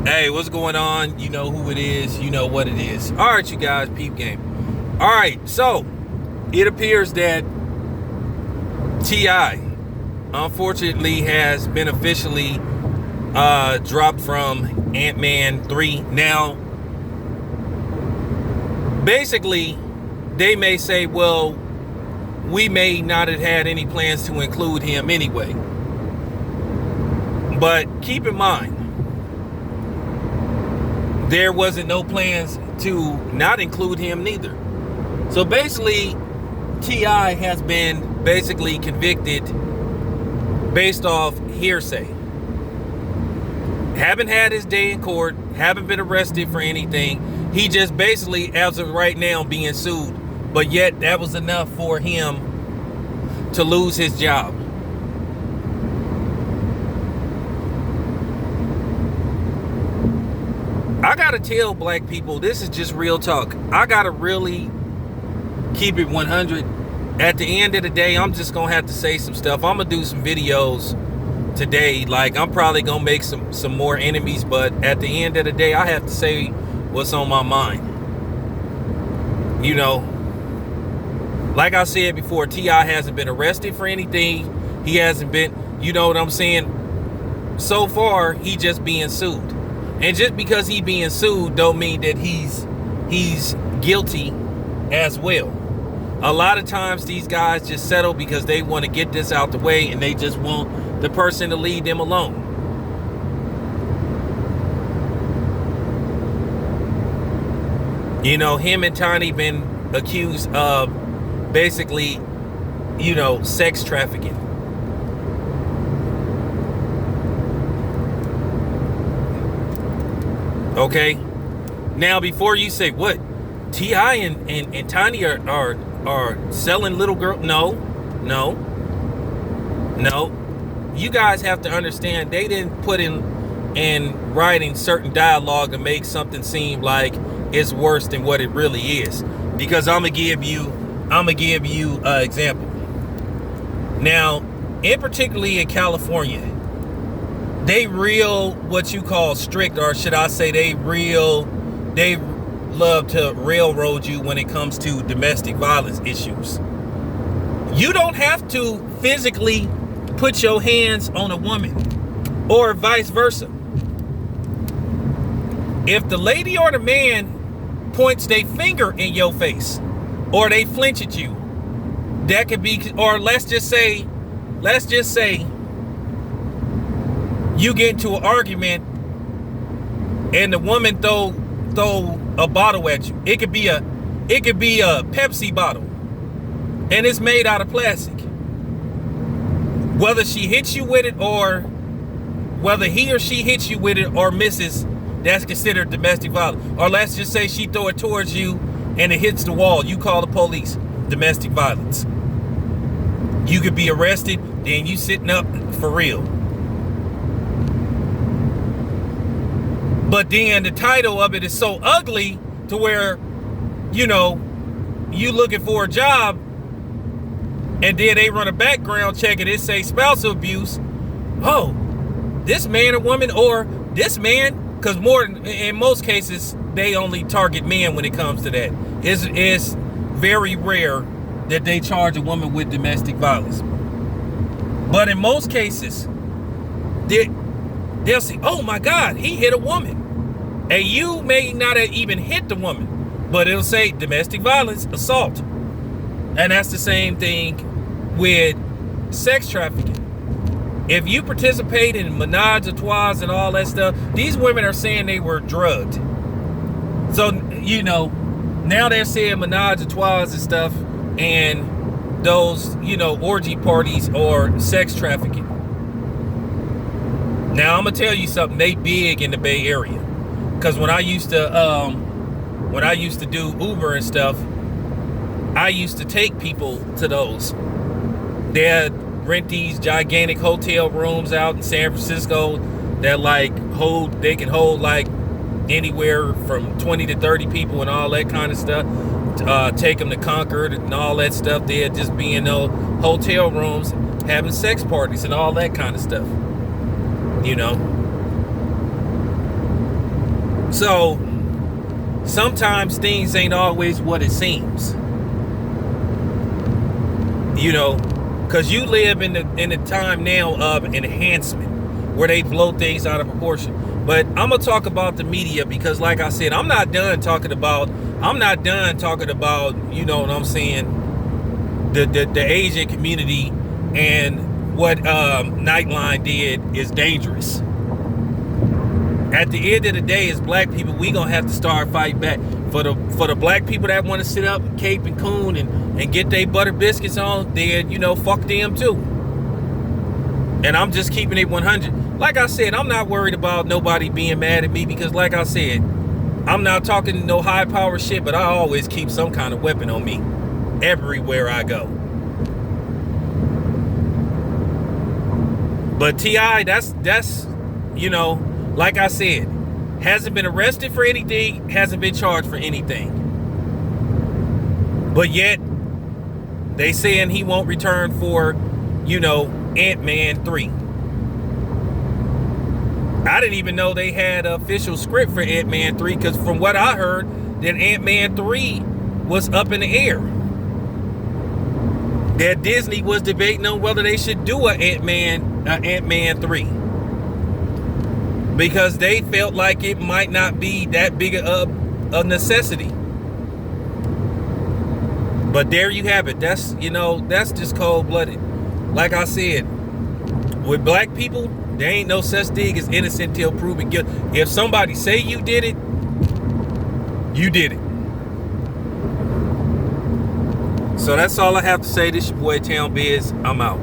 Hey, what's going on? You know who it is. You know what it is. All right, you guys, peep game. All right, so it appears that T.I. unfortunately has been officially dropped from Ant-Man 3. Now, basically, they may say, well, we may not have had any plans to include him anyway. But keep in mind, there wasn't no plans to not include him neither. So basically, T.I. has been basically convicted based off hearsay. Haven't had his day in court, haven't been arrested for anything. He just basically, as of right now, being sued. But yet, that was enough for him to lose his job. I gotta tell black people, this is just real talk. I gotta really keep it 100. At the end of the day, I'm just gonna have to say some stuff. I'm gonna do some videos today. Like, I'm probably gonna make some more enemies, but at the end of the day, I have to say what's on my mind. You know, like I said before, T.I. hasn't been arrested for anything. He hasn't been, you know what I'm saying? So far, he just being sued. And just because he being sued don't mean that he's guilty as well. A lot of times these guys just settle because they want to get this out the way and they just want the person to leave them alone. You know, him and Tiny been accused of basically, you know, sex trafficking. Okay, now before you say what, T.I. and Tiny are selling little girl, no. You guys have to understand, they didn't put in writing certain dialogue to make something seem like it's worse than what it really is. Because I'm gonna give you an example. Now, particularly in California, they real what you call strict, or should I say they love to railroad you when it comes to domestic violence issues. You don't have to physically put your hands on a woman or vice versa. If the lady or the man points their finger in your face or they flinch at you, that could be, or let's just say you get into an argument and the woman throw a bottle at you. It could be a Pepsi bottle and it's made out of plastic. Whether she hits you with it or whether he or she hits you with it or misses, that's considered domestic violence. Or let's just say she throw it towards you and it hits the wall. You call the police. Domestic violence. You could be arrested, then you sitting up for real. But then the title of it is so ugly to where, you know, you looking for a job and then they run a background check and it say spousal abuse. Oh, this man or woman, or this man, because in most cases, they only target men when it comes to that. It's very rare that they charge a woman with domestic violence. But in most cases, they'll say, oh my God, he hit a woman. And you may not have even hit the woman, but it'll say domestic violence, assault. And that's the same thing with sex trafficking. If you participate in menage a trois and all that stuff, these women are saying they were drugged. So, you know, now they're saying menage a trois and stuff, and those, you know, orgy parties or sex trafficking. Now, I'm going to tell you something. They big in the Bay Area. Because when I used to do Uber and stuff, I used to take people to those. They'd rent these gigantic hotel rooms out in San Francisco that they can hold like anywhere from 20 to 30 people and all that kind of stuff. Take them to Concord and all that stuff. They'd just be in those hotel rooms having sex parties and all that kind of stuff. You know. So sometimes things ain't always what it seems. You know, because you live in the time now of enhancement, where they blow things out of proportion. But I'm gonna talk about the media, because like I said, I'm not done talking about, you know what I'm saying, the Asian community, and what Nightline did is dangerous. At the end of the day, as black people, we gonna have to start fighting back. For the black people that want to sit up and cape and coon and get their butter biscuits on, then, you know, fuck them too. And I'm just keeping it 100. Like I said, I'm not worried about nobody being mad at me, because like I said, I'm not talking no high power shit, but I always keep some kind of weapon on me everywhere I go. But T.I., that's you know, like I said, hasn't been arrested for anything, hasn't been charged for anything. But yet, they saying he won't return for, you know, Ant-Man 3. I didn't even know they had an official script for Ant-Man 3, because from what I heard, that Ant-Man 3 was up in the air. That Disney was debating on whether they should do an Ant-Man 3. Because they felt like it might not be that big of a necessity. But there you have it. That's, you know, that's just cold-blooded. Like I said, with black people, there ain't no such thing as innocent till proven guilty. If somebody say you did it, you did it. So that's all I have to say. This your boy Town Biz. I'm out.